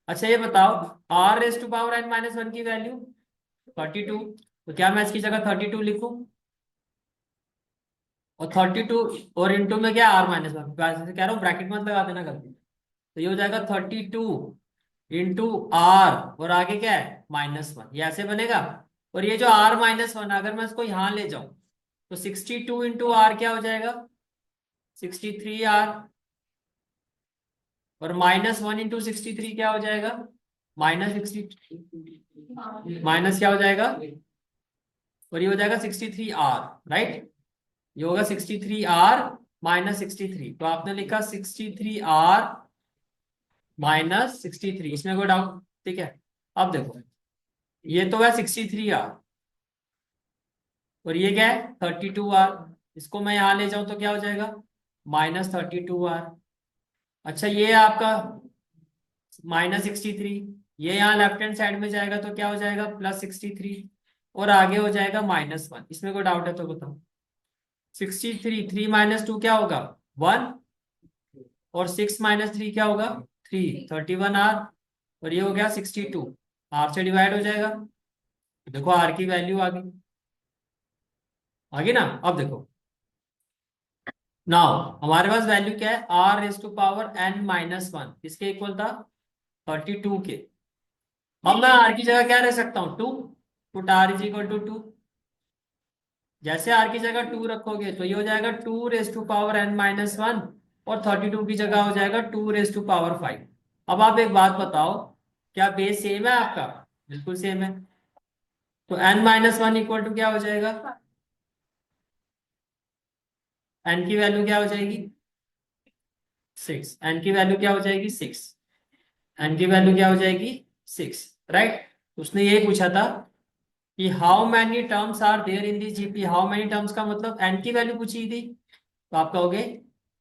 अच्छा ये बताओ r raise to power n-1 की वैल्यू 32, तो क्या मैं इसकी जगह 32 लिखूं, और 32 और इंटू में क्या r-1, वैसे कह रहा हूँ ब्रैकेट मत लगा देना गलती। तो ये हो जाएगा 32 इंटू आर, और आगे क्या है -1, ये ऐसे बनेगा। और ये जो r-1 अगर मैं इसको यहां ले जाऊं तो 62 इंटू आर क्या हो जाएगा 63r, और -1 इंटू 63 क्या हो जाएगा -60, माइनस क्या हो जाएगा, और ये हो जाएगा 63r, राइट। ये होगा 63r -63, तो आपने लिखा 63r -63, इसमें कोई डाउट, ठीक है। अब देखो ये तो है 63r, और ये क्या है 32r, इसको मैं यहां ले जाऊं तो क्या हो जाएगा -32r। अच्छा ये आपका -63, ये यहाँ लेफ्ट हैंड साइड में जाएगा तो क्या हो जाएगा +63, और आगे हो जाएगा -1, इसमें कोई डाउट है तो बताओ। 63, 3 - 2 क्या होगा 1, और 6 - 3 क्या होगा 3, 31r, और ये हो गया 62, r से डिवाइड हो जाएगा। देखो r की वैल्यू आ गई, आ गई ना। अब देखो नाउ हमारे पास वैल्यू क्या है r raise to power n-1, किसके इक्वल था 32 के। अब मैं r की जगह क्या रख सकता हूँ 2, put r is equal to 2। जैसे r की जगह 2 रखोगे तो ये हो जाएगा 2 रेस टू पावर n-1, और 32 की जगह हो जाएगा 2 रेस टू पावर 5। अब आप एक बात बताओ, क्या बेस सेम है आपका, बिल्कुल सेम है। तो n-1 इक्वल टू क्या हो जाएगा, n की वैल्यू क्या हो जाएगी 6, n की वैल्यू क्या हो जाएगी 6, n की वैल्यू क्या हो जाएगी 6, राइट। उसने यही पूछा था कि how many terms are there in this GP, how many terms का मतलब n की वैल्यू पूछी थी, तो आप कहोगे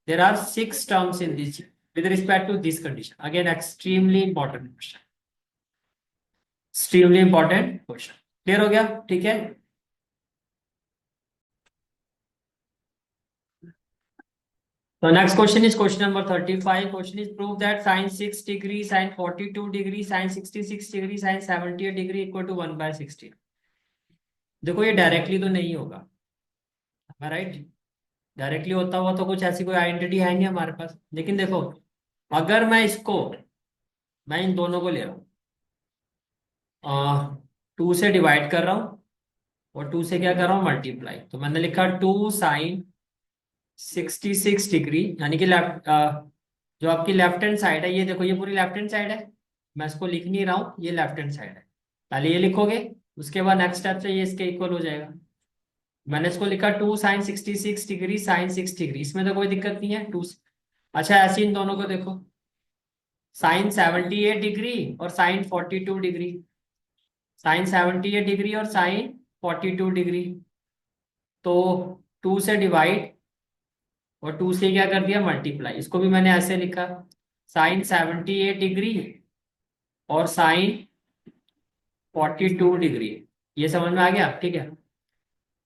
there are 6 terms in this with respect to this condition. Again extremely important question, extremely important question, clear हो गया, ठीक है। So next question is question number 35. Question is prove that sin 6 degree, sin 42 degree, sin 66 degree, sin 78 degree equal to 1/16। देखो ये directly तो नहीं होगा, right. Directly होता हुआ तो कुछ ऐसी कोई आइडेंटिटी है नहीं हमारे पास, लेकिन देखो अगर मैं इसको, मैं इन दोनों को ले रहा हूँ 2 से डिवाइड कर रहा हूँ, और 2 से क्या कर रहा हूँ मल्टीप्लाई, तो मैंने लिखा 2 sin 66 डिग्री, यानी कि लेफ्ट जो आपकी लेफ्ट हैंड साइड है, ये देखो ये पूरी लेफ्ट हैंड साइड है, मैं इसको लिख नहीं रहा हूँ, ये लेफ्ट हैंड साइड है। पहले ये लिखोगे, उसके बाद नेक्स्ट स्टेप से ये इसके इक्वल हो जाएगा। मैंने इसको लिखा 2 sin 66 डिग्री sin 6 डिग्री, इसमें तो कोई दिक्कत नहीं है। टू, अच्छा ऐसे इन दोनों को देखो, sin 78 डिग्री और sin 42 डिग्री, sin 78 डिग्री और sin 42 डिग्री, तो 2 से डिवाइड और 2 से क्या कर दिया मल्टीप्लाई, इसको भी मैंने ऐसे लिखा sin 78 डिग्री और sin 42 डिग्री। ये समझ में आ गया, ठीक है।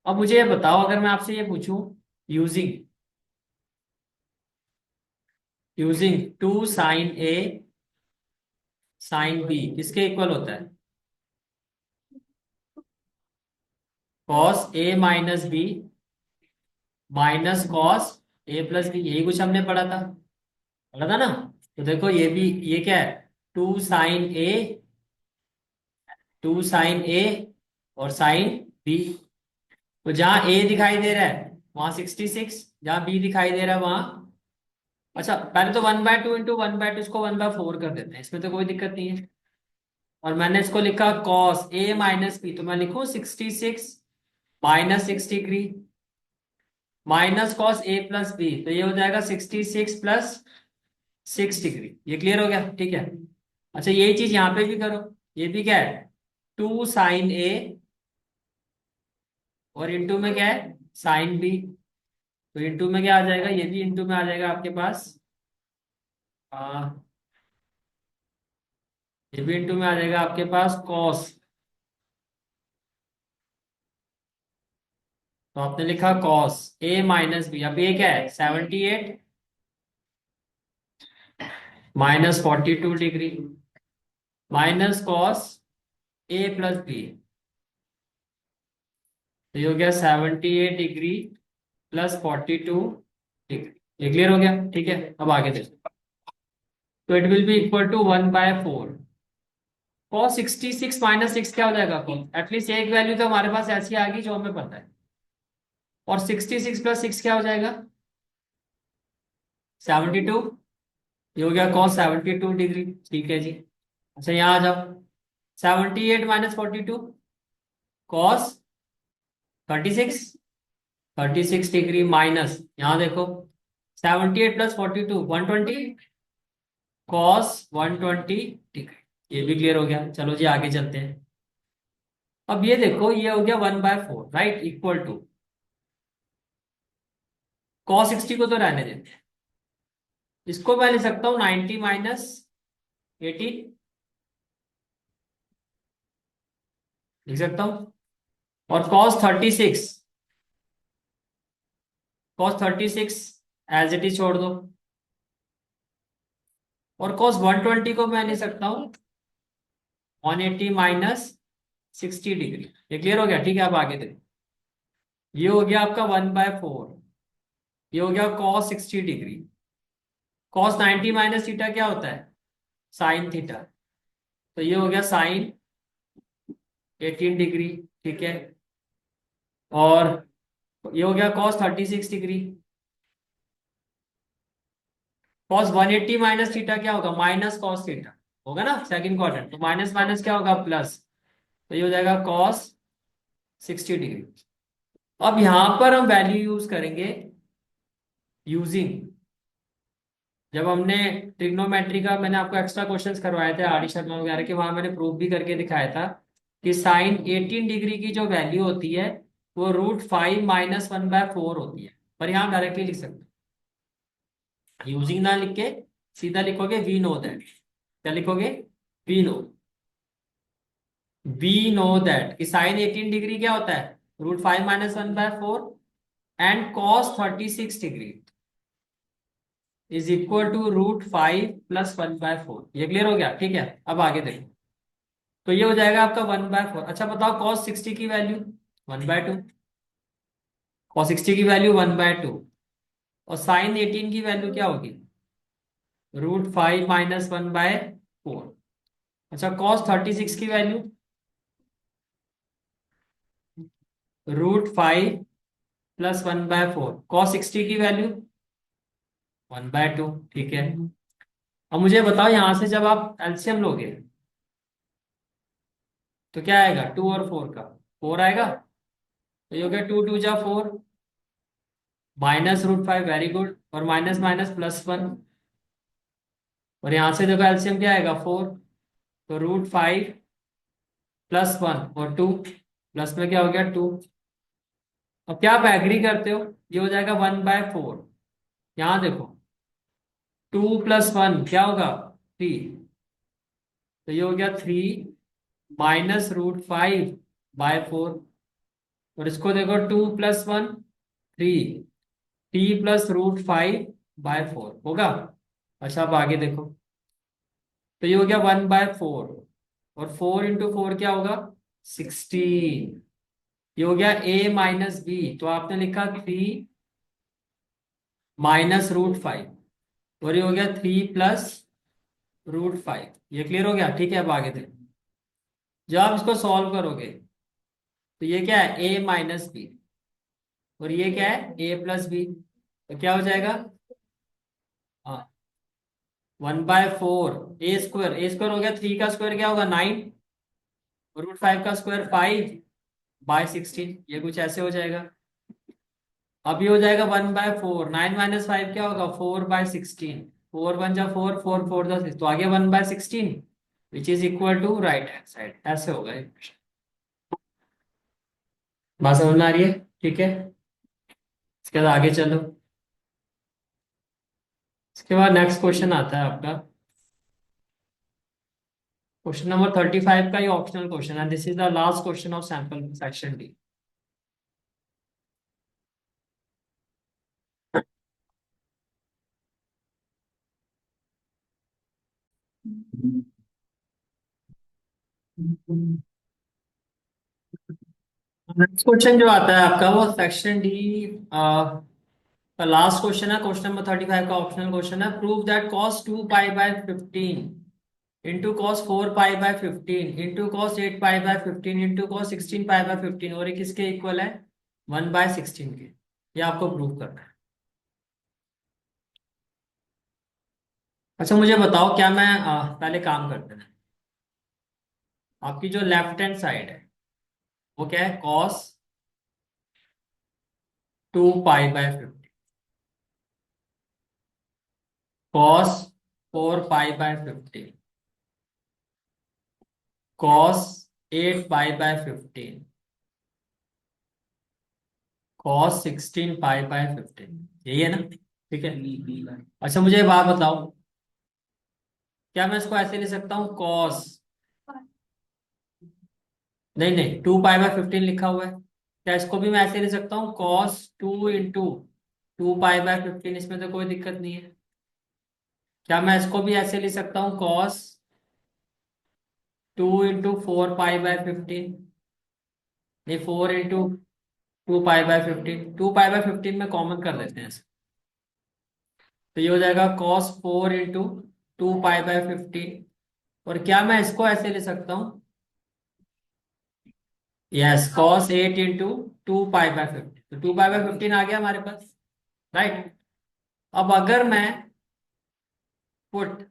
अब मुझे ये बताओ, अगर मैं आपसे ये पूछूं, using using 2 sin A sin B किसके इक्वल होता है? cos A - B minus cos A + B, यही कुछ हमने पढ़ा था ना। तो देखो ये भी, ये क्या है, 2 sin A, 2 sin A और sin B। तो जहां A दिखाई दे रहा है वहां 66, जहां B दिखाई दे रहा है वहां, अच्छा पहले तो 1/2 इंटू 1/2, इसको 1/4 कर देते हैं, इसमें तो कोई दिक्कत नहीं है। और मैंने इसको लिखा cos A - B, तो मैं लिखूं 66 - 6 degree minus cos A + B, तो ये हो जाएगा 66 + 6 डिग्री। ये क्लियर हो गया, ठीक है। अच्छा यही चीज यहाँ पे भी करो, ये भी क्या है, 2 sin A और इंटू में क्या है sin B, तो इंटू में क्या आ जाएगा, ये भी इंटू में आ जाएगा आपके पास, आ, ये भी इंटू में आ जाएगा आपके पास cos, तो आपने लिखा cos A - B। अब ये क्या है, 78 - 42 degree minus cos A + B, तो ये हो गया 78 डिग्री +42 डिग्री। ये क्लियर हो गया, ठीक है। अब आगे देखो, तो it will be equal to 1/4। cos 66 - 6 क्या हो जाएगा, एटलीस्ट एक वैल्यू तो हमारे पास ऐसी आ गई जो हमें पता है। और 66 + 6 क्या हो जाएगा, 72। ये हो गया cos 72 डिग्री, ठीक है जी। अच्छा यहाँ आ जाओ, 78 - 42 cos 36 डिग्री माइनस, यहाँ देखो 78 + 42 120 cos 120 डिग्री। ये भी क्लियर हो गया, चलो जी आगे चलते हैं। अब ये देखो, ये हो गया 1/4, राइट, इक्वल टू cos 60 को तो रहने देते हैं, इसको मैं लिख सकता हूँ 90 - 18 लिख सकता हूँ। और cos 36 एज इट इज छोड़ दो। और cos 120 को मैं लिख सकता हूँ 180 - 60 डिग्री। ये क्लियर हो गया, ठीक है। अब आगे देखो, ये हो गया आपका 1/4, ये हो गया cos 60 डिग्री। cos 90 - थीटा क्या होता है, साइन थीटा, तो ये हो गया sin 18 डिग्री, ठीक है। और ये हो गया cos 36 डिग्री। cos 180 - थीटा क्या होगा, माइनस cos थीटा होगा ना, सेकंड क्वाड्रेंट, तो माइनस माइनस क्या होगा, प्लस, तो ये हो जाएगा cos 60 डिग्री। अब यहां पर हम वैल्यू यूज करेंगे यूजिंग, जब हमने ट्रिग्नोमेट्री का मैंने आपको एक्स्ट्रा क्वेश्चंस करवाए थे आर डी शर्मा वगैरह के, वहां मैंने प्रूफ भी करके दिखाया था कि sin 18 डिग्री की जो वैल्यू होती है वो √5 - 1/4 होती है। पर यहाँ डायरेक्टली लिख सकते हैं, यूजिंग ना लिख के सीधा लिखोगे वी नो दैट। क्या लिखोगे, वी नो, कि sin 18 डिग्री क्या होता है, √5 - 1/4, and cos 36 degree is equal to √5 + 1/4। ये क्लियर हो गया, ठीक है। अब आगे देखो, तो ये हो जाएगा आपका 1/4। अच्छा बताओ cos 60 की वैल्यू 1/2, cos 60 की वैल्यू 1/2, और sin 18 की वैल्यू क्या होगी, √5 - 1/4। अच्छा cos 36 की वैल्यू √5 + 1/4, cos 60 की वैल्यू 1/2, ठीक है। अब मुझे बताओ यहां से जब आप एलसीएम लोगे तो क्या आएगा, 2 और 4 का, 4 आएगा। तो ये हो गया 2 2 जा 4, -√5, वेरी गुड, और माइनस माइनस +1, और यहां से देखो एलसीएम क्या आएगा, 4, तो √5 +1 और 2, प्लस में क्या हो गया 2। अब क्या आप एग्री करते हो, ये हो जाएगा 1/4। यहाँ देखो 2 + 1 क्या होगा, 3, तो ये हो गया 3 - √5/4, और इसको देखो 2 + 1 3, 3 + √5/4 होगा। अच्छा अब आगे देखो, तो ये हो गया 1/4, और 4 × 4 क्या होगा, 16। ये हो गया A - B, तो आपने लिखा 3 - √5, और ये हो गया 3 + √5। ये क्लियर हो गया, ठीक है। अब आगे देखो, जब आप इसको सॉल्व करोगे तो ये क्या है, A - B, और ये क्या है, A + B, तो क्या हो जाएगा, हाँ, 1/4 A² हो गया, 3 का स्क्वायर क्या होगा, 9, √5 का स्क्वायर 5/16, ये कुछ ऐसे हो जाएगा। अब ये हो जाएगा 1/4, 9 - 5 क्या होगा, 4/16, 4 × 1 = 4, 4 × 4 = 6, तो आ गया 1/16, which is equal to right hand side, ऐसे होगा ये question। बात समझ में आ रही है, ठीक है। इसके बाद आगे चलो, इसके बाद नेक्स्ट क्वेश्चन आता है आपका, क्वेश्चन नंबर 35 का, ये ऑप्शनल क्वेश्चन है, this is the last question of sample section D. Next question जो आता है आपका वो सेक्शन डी का लास्ट क्वेश्चन है, क्वेश्चन नंबर 35 का ऑप्शनल क्वेश्चन है। Prove that cos 2π/15 into cos 4π/15 into cos 8π/15 into cos 16π/15, और ये किसके इक्वल है, 1/16 के। ये आपको प्रूव करना है। अच्छा मुझे बताओ, क्या मैं पहले काम करते हैं, आपकी जो लेफ्ट हैंड साइड है वो क्या है, cos 2π/15, cos 4π/15, cos 8π/15, cos 16π/15, यही है ना, ठीक है। अच्छा मुझे एक बात बताओ, क्या मैं इसको ऐसे लिख सकता हूँ कॉस, नहीं नहीं, 2π/15 लिखा हुआ है, क्या इसको भी मैं ऐसे लिख सकता हूँ cos 2 × 2π/15, इसमें तो कोई दिक्कत नहीं है। क्या मैं इसको भी ऐसे लिख सकता हूँ cos 2 × 4π/15, नहीं 4 × 2π/15, 2π/15 में कॉमन कर देते हैं, तो ये हो जाएगा cos 4 × 2π/15, और क्या मैं इसको ऐसे ले सकता हूँ, यस cos 8 × 2π/15, तो 2π/15 आ गया हमारे पास, राइट। अब अगर मैं पुट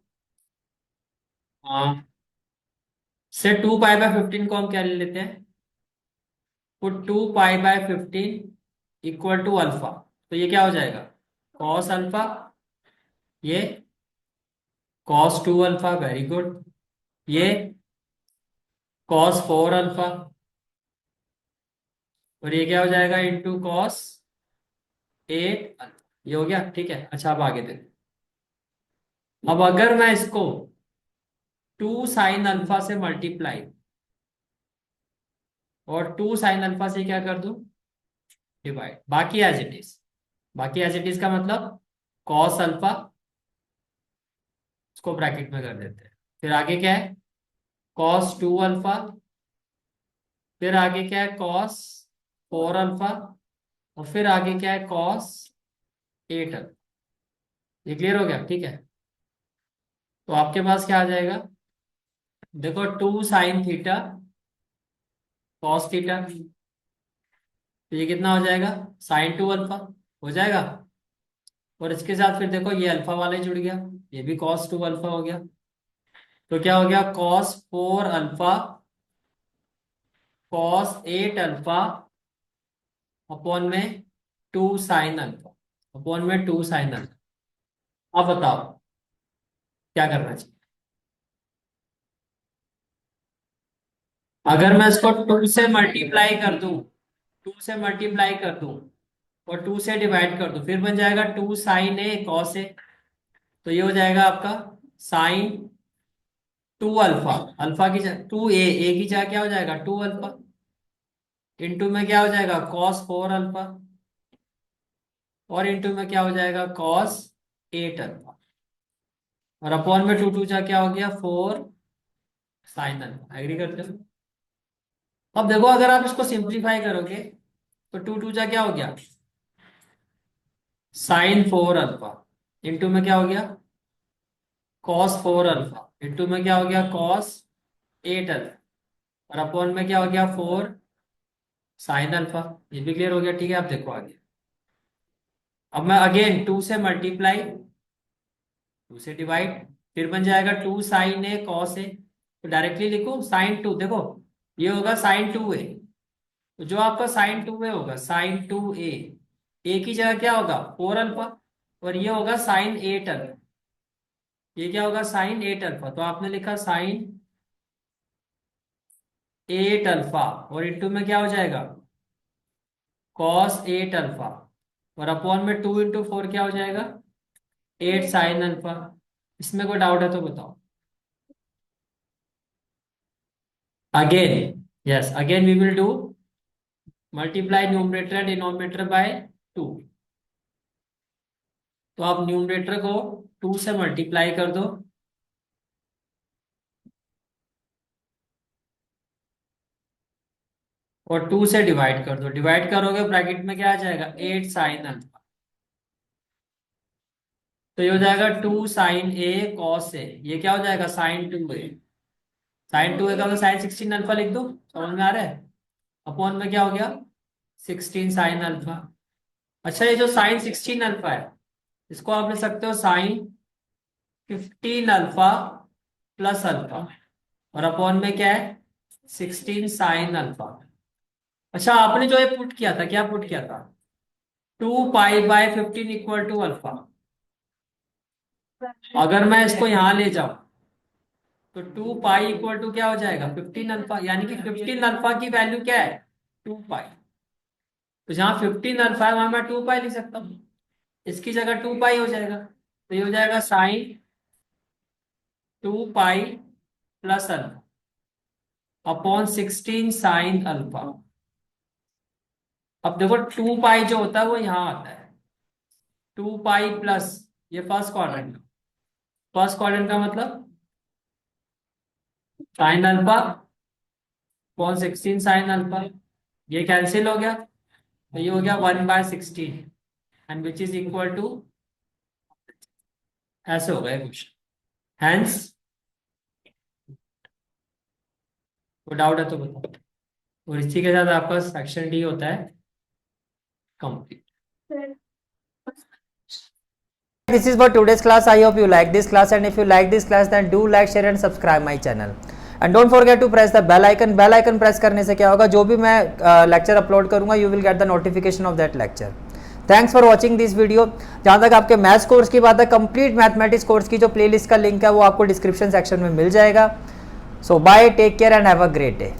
से 2π/15 को हम क्या ले लेते हैं, पुट 2π/15 इक्वल टू अल्फा, तो ये क्या हो जाएगा, कॉस अल्फा, ये cos 2 अल्फा, वेरी गुड, ये cos 4 अल्फा, और ये क्या हो जाएगा, इंटू cos 8 अल्फा, ये हो गया, ठीक है। अच्छा अब आगे देखो, अब अगर मैं इसको 2 sin अल्फा से मल्टीप्लाई और 2 sin अल्फा से क्या कर दूं, डिवाइड, बाकी एज इट इज, बाकी एज इट इज का मतलब कॉस अल्फा, इसको ब्रैकेट में कर देते हैं, फिर आगे क्या है, cos 2 अल्फा, फिर आगे क्या है, cos 4 अल्फा, और फिर आगे क्या है, cos 8 अल्फा। ये क्लियर हो गया, ठीक है। तो आपके पास क्या आ जाएगा, देखो 2 sin थीटा cos थीटा, तो ये कितना हो जाएगा, sin 2 अल्फा हो जाएगा, और इसके साथ फिर देखो ये अल्फा वाला ही जुड़ गया, ये भी cos 2 अल्फा हो गया। तो क्या हो गया, cos 4 alpha cos 8 alpha upon में 2 साइन अल्फा अपॉन में 2 साइन अल्फा। अब बताओ क्या करना चाहिए। अगर मैं इसको 2 से मल्टीप्लाई कर दूं, 2 से मल्टीप्लाई कर दूं और 2 से डिवाइड कर दूं, फिर बन जाएगा 2 साइन ए कॉस ए। तो ये हो जाएगा आपका साइन 2 अल्फा, अल्फा की 2 ए की जगह क्या हो जाएगा 2 अल्फा, इंटू में क्या हो जाएगा कॉस 4 अल्फा, और इंटू में क्या हो जाएगा कॉस 8 अल्फा, और अपॉन में 2 2 जा क्या हो गया 4 साइन अल्फा। एग्री करते हो। अब देखो अगर आप इसको सिंप्लीफाई करोगे तो 2 2 जा क्या हो गया साइन 4 अल्फा, इंटू में क्या हो गया कॉस 4 अल्फा, इंटू में क्या हो गया कॉस 8 अल्फा, और अपॉन में क्या हो गया 4 साइन अल्फा। ये भी क्लियर हो गया। ठीक है, आप देखो आगे। अब मैं अगेन 2 से मल्टीप्लाई 2 से डिवाइड, फिर बन जाएगा 2 साइन ए कॉस ए। तो डायरेक्टली लिखो साइन 2, देखो ये होगा साइन 2 ए, तो जो आपका साइन 2 ए होगा साइन 2 ए की जगह क्या होगा 4 अल्फा, और ये होगा साइन 8 अल्फा, ये क्या होगा साइन 8 अल्फा। तो आपने लिखा साइन 8 अल्फा, और इंटू में क्या हो जाएगा कॉस 8 अल्फा, और अपॉन में 2 इंटू 4 क्या हो जाएगा 8 साइन अल्फा। इसमें कोई डाउट है तो बताओ। Again yes, again we will do multiply numerator and denominator by 2। तो आप न्यूमरेटर को 2 से मल्टीप्लाई कर दो और 2 से डिवाइड कर दो, डिवाइड करोगे ब्रैकेट में क्या आ जाएगा 8 साइन अल्फा। तो ये हो जाएगा 2 साइन ए कॉस ए, ये क्या हो जाएगा साइन 2 ए, साइन 2 ए का साइन 16 अल्फा लिख दो, समझ में आ रहा है। अपॉन में क्या हो गया 16 साइन अल्फा। अच्छा, ये जो साइन 16 अल्फा है इसको आप लिख सकते हो साइन 15 अल्फा प्लस अल्फा, और अपॉन में क्या है 16 साइन अल्फा। अच्छा, आपने जो ये पुट किया था, क्या पुट किया था 2 pi by 15 equal to alpha. अगर मैं इसको यहां ले जाऊं तो 2 पाई इक्वल टू क्या हो जाएगा 15 अल्फा, यानी कि 15 अल्फा की वैल्यू क्या है 2 पाई। तो जहां 15 अल्फा है वहां मैं 2 पाई लिख सकता हूँ, इसकी जगह 2 पाई हो जाएगा। तो ये हो जाएगा sine 2 pi plus alpha upon 16 sine alpha. अब देखो 2 पाई जो होता है वो यहां आता है, 2 पाई प्लस ये फर्स्ट क्वाड्रेंट, फर्स्ट क्वाड्रेंट का मतलब sine alpha upon 16 sine alpha, ये कैंसिल हो गया, तो ये हो गया 1/16 and which is equal to, ऐसे हो गया क्वेश्चन। हैंस कोई डाउट है तो बताओ। और इसी के साथ आपका सेक्शन डी होता है complete. This is for today's class. I hope you like this class, and if you like this class then do like, share and subscribe my channel and don't forget to press the bell icon. Bell icon press करने से क्या होगा, जो भी मैं lecture upload करूंगा you will get the notification of that lecture. Thanks for watching this video. जहाँ तक आपके मैथ्स कोर्स की बात है, कंप्लीट मैथमेटिक्स कोर्स की जो प्लेलिस्ट का लिंक है वो आपको डिस्क्रिप्शन सेक्शन में मिल जाएगा। So bye, take care and have a great day.